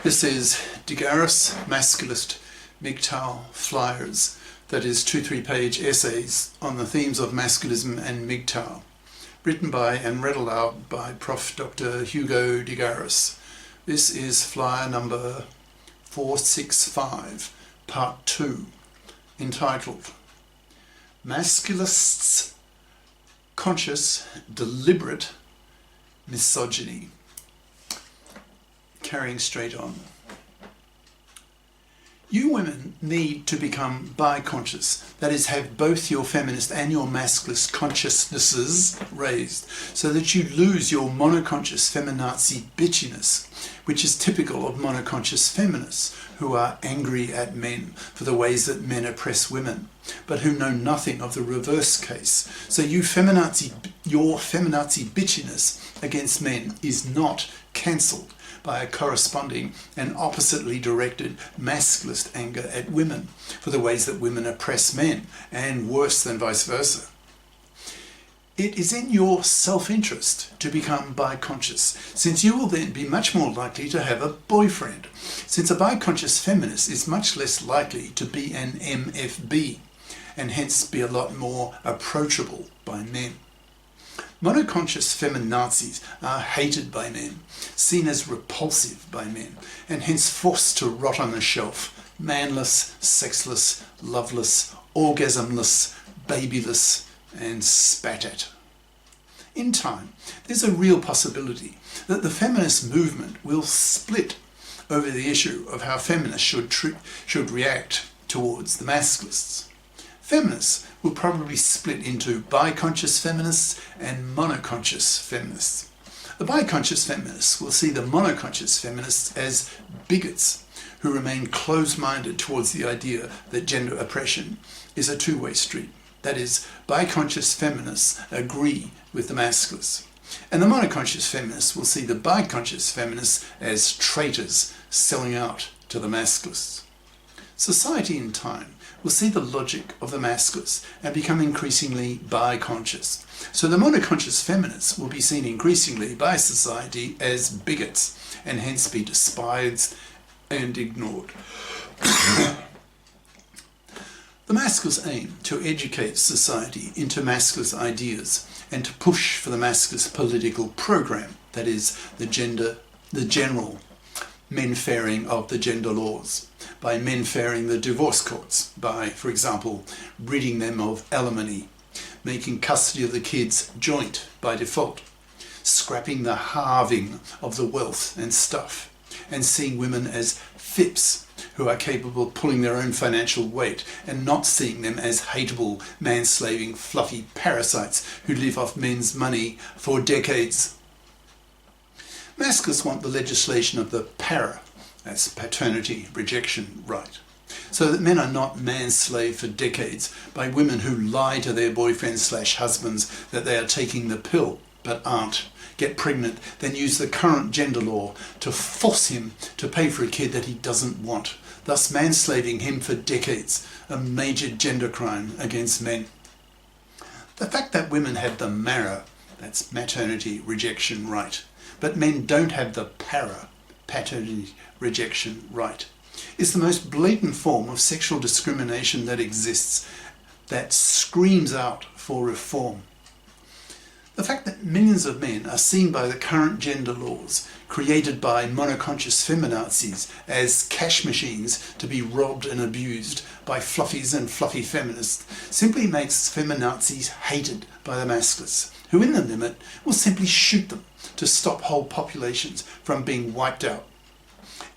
This is GARIS, Masculist, MGTOW flyers, that is 2-3 page essays on the themes of masculism and MGTOW, written by and read aloud by Prof. Dr. Hugo de Garis. This is flyer number 465, part 2, entitled Masculists' Conscious, Deliberate Misogyny. Carrying straight on. You women need to become bi-conscious, that is, have both your feminist and your masculist consciousnesses raised, so that you lose your monoconscious feminazi bitchiness, which is typical of monoconscious feminists who are angry at men for the ways that men oppress women, but who know nothing of the reverse case. So your feminazi bitchiness against men is not cancelled by a corresponding and oppositely directed masculist anger at women for the ways that women oppress men, and worse than vice versa. It is in your self-interest to become bi-conscious, since you will then be much more likely to have a boyfriend, since a bi-conscious feminist is much less likely to be an MFB, and hence be a lot more approachable by men. Monoconscious feminazis are hated by men, seen as repulsive by men, and hence forced to rot on the shelf, manless, sexless, loveless, orgasmless, babyless, and spat at. In time, there's a real possibility that the feminist movement will split over the issue of how feminists should react towards the masculists. Feminists will probably split into bi-conscious feminists and monoconscious feminists. The bi-conscious feminists will see the monoconscious feminists as bigots who remain closed-minded towards the idea that gender oppression is a two-way street. That is, bi-conscious feminists agree with the masculists. And the monoconscious feminists will see the bi-conscious feminists as traitors selling out to the masculists. Society in time will see the logic of the masculists and become increasingly bi-conscious. So the monoconscious feminists will be seen increasingly by society as bigots and hence be despised and ignored. The masculists aim to educate society into masculist ideas and to push for the masculist political program, that is, the general men-fairing of the gender laws, by men-fairing the divorce courts, by, for example, ridding them of alimony, making custody of the kids joint by default, scrapping the halving of the wealth and stuff, and seeing women as fips who are capable of pulling their own financial weight, and not seeing them as hateable, man-slaving, fluffy parasites who live off men's money for decades. Masculists want the legislation of the that's paternity rejection right, so that men are not man-slaved for decades by women who lie to their boyfriends/husbands that they are taking the pill but aren't, get pregnant, then use the current gender law to force him to pay for a kid that he doesn't want, thus manslaving him for decades, a major gender crime against men. The fact that women have the that's maternity rejection right, but men don't have the paternity rejection right, is the most blatant form of sexual discrimination that exists, that screams out for reform. The fact that millions of men are seen by the current gender laws, created by monoconscious feminazis, as cash machines to be robbed and abused by fluffies and fluffy feminists, simply makes feminazis hated by the masculists, who in the limit will simply shoot them to stop whole populations from being wiped out.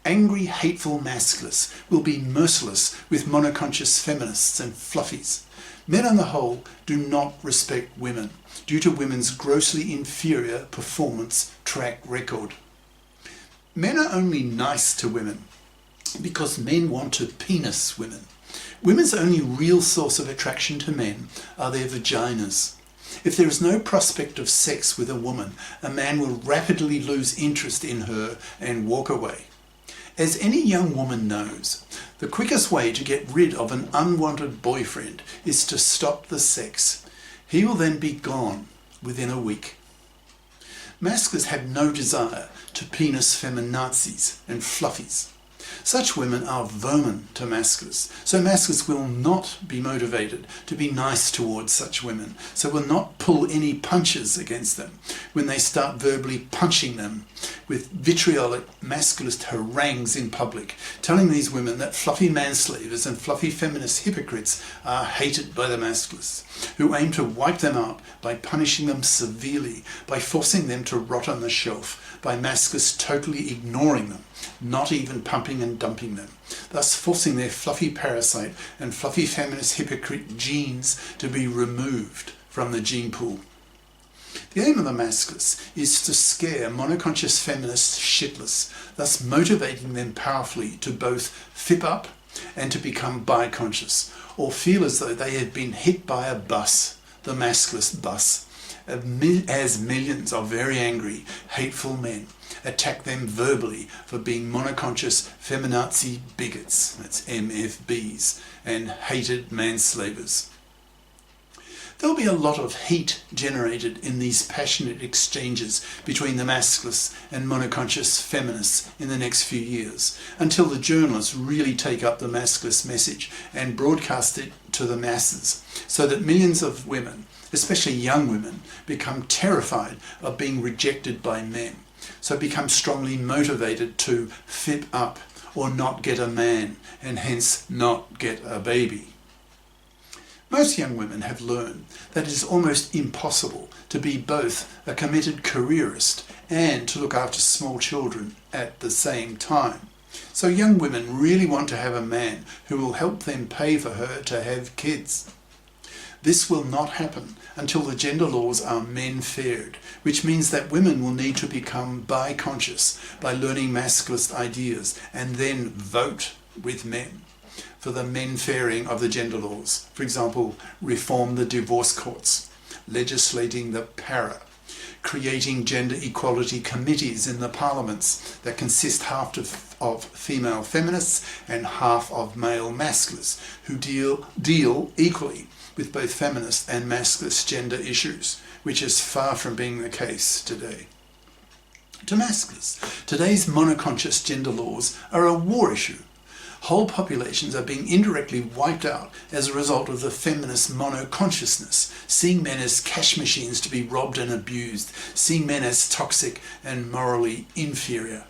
Angry, hateful masculists will be merciless with monoconscious feminists and fluffies. Men on the whole do not respect women due to women's grossly inferior performance track record. Men are only nice to women because men want to penis women. Women's only real source of attraction to men are their vaginas. If there is no prospect of sex with a woman, a man will rapidly lose interest in her and walk away. As any young woman knows, the quickest way to get rid of an unwanted boyfriend is to stop the sex. He will then be gone within a week. Masculists have no desire to penis feminazis and fluffies. Such women are vermin to Masculists, so Masculists will not be motivated to be nice towards such women, so will not pull any punches against them when they start verbally punching them with vitriolic Masculist harangues in public, telling these women that fluffy manslavers and fluffy feminist hypocrites are hated by the Masculists, who aim to wipe them out by punishing them severely, by forcing them to rot on the shelf, by Masculists totally ignoring them, not even pumping and dumping them, thus forcing their fluffy parasite and fluffy feminist hypocrite genes to be removed from the gene pool. The aim of the Masculists is to scare monoconscious feminists shitless, thus motivating them powerfully to both fip up and to become bi-conscious, or feel as though they have been hit by a bus, the Masculist bus, as millions of very angry, hateful men attack them verbally for being monoconscious feminazi bigots, that's MFBs, and hated manslavers. There'll be a lot of heat generated in these passionate exchanges between the Masculists and monoconscious feminists in the next few years, until the journalists really take up the Masculist message and broadcast it to the masses, so that millions of women, especially young women, become terrified of being rejected by men, so become strongly motivated to fip up or not get a man, and hence not get a baby. Most young women have learned that it is almost impossible to be both a committed careerist and to look after small children at the same time. So young women really want to have a man who will help them pay for her to have kids. This will not happen until the gender laws are men-faired, which means that women will need to become bi-conscious by learning Masculist ideas and then vote with men for the men-fairing of the gender laws. For example, reform the divorce courts, legislating the para, creating gender equality committees in the parliaments that consist half of female feminists and half of male Masculists who deal equally with both feminist and Masculist gender issues, which is far from being the case today. To Masculists, today's monoconscious gender laws are a war issue. Whole populations are being indirectly wiped out as a result of the feminist monoconsciousness, seeing men as cash machines to be robbed and abused, seeing men as toxic and morally inferior.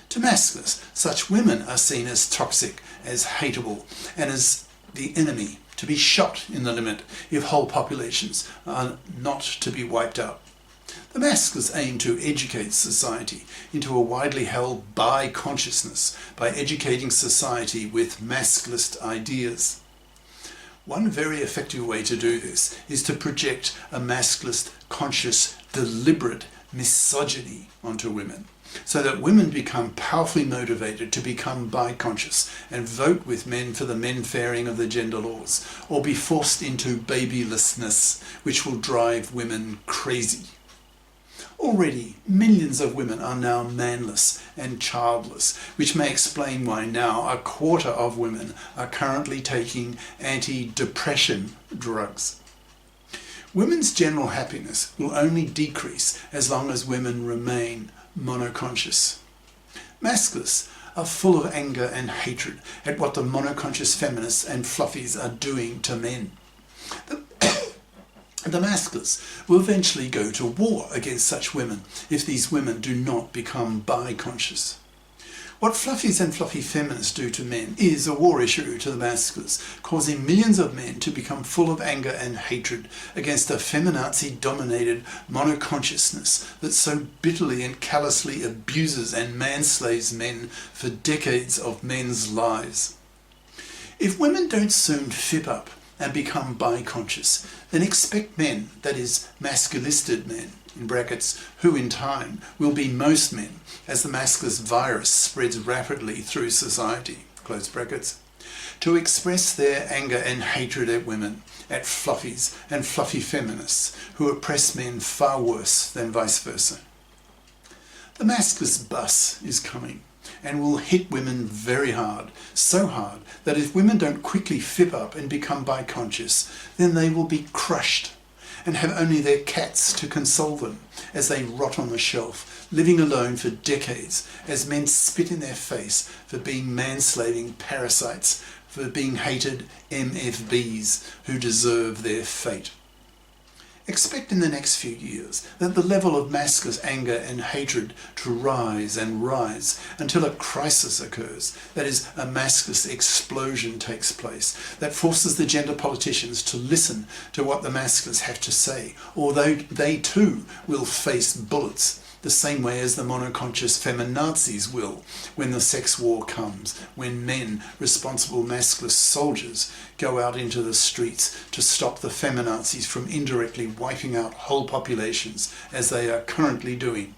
To Masculists, such women are seen as toxic, as hateable, and as the enemy, to be shot in the limit if whole populations are not to be wiped out. The Masculists aim to educate society into a widely held bi-consciousness by educating society with Masculist ideas. One very effective way to do this is to project a Masculist, conscious, deliberate misogyny onto women, so that women become powerfully motivated to become bi-conscious and vote with men for the men-fairing of the gender laws, or be forced into babylessness, which will drive women crazy. Already, millions of women are now manless and childless, which may explain why now a quarter of women are currently taking anti-depression drugs. Women's general happiness will only decrease as long as women remain monoconscious. Masculists are full of anger and hatred at what the monoconscious feminists and fluffies are doing to men. The Masculists will eventually go to war against such women if these women do not become bi-conscious. What fluffies and fluffy feminists do to men is a war issue to the Masculists, causing millions of men to become full of anger and hatred against a feminazi-dominated monoconsciousness that so bitterly and callously abuses and manslaves men for decades of men's lives. If women don't soon fip up and become bi-conscious, then expect men, that is, masculisted men, in brackets, who in time will be most men, as the Masculist virus spreads rapidly through society, close brackets, to express their anger and hatred at women, at fluffies and fluffy feminists who oppress men far worse than vice versa. The Masculist bus is coming and will hit women very hard, so hard that if women don't quickly fip up and become bi-conscious, then they will be crushed, and have only their cats to console them as they rot on the shelf, living alone for decades as men spit in their face for being manslaving parasites, for being hated MFBs who deserve their fate. Expect in the next few years that the level of masculine anger and hatred to rise and rise until a crisis occurs, that is, a masculinist explosion takes place, that forces the gender politicians to listen to what the masculists have to say, although they too will face bullets, the same way as the monoconscious feminazis will when the sex war comes, when men, responsible masculist soldiers, go out into the streets to stop the feminazis from indirectly wiping out whole populations as they are currently doing.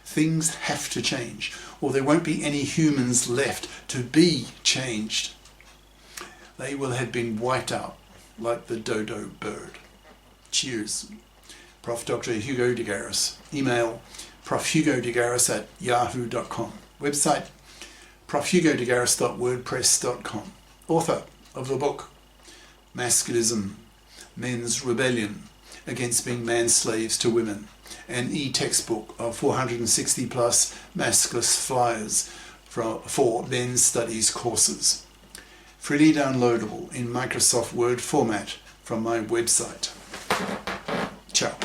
Things have to change, or there won't be any humans left to be changed. They will have been wiped out like the dodo bird. Cheers. Prof. Dr. Hugo de Garis. Email profhugodegaris@yahoo.com. Website profhugodegaris.wordpress.com. Author of the book Masculism, Men's Rebellion Against Being Man-Slaves to Women, an e-textbook of 460 plus masculist flyers for men's studies courses. Freely downloadable in Microsoft Word format from my website. Ciao.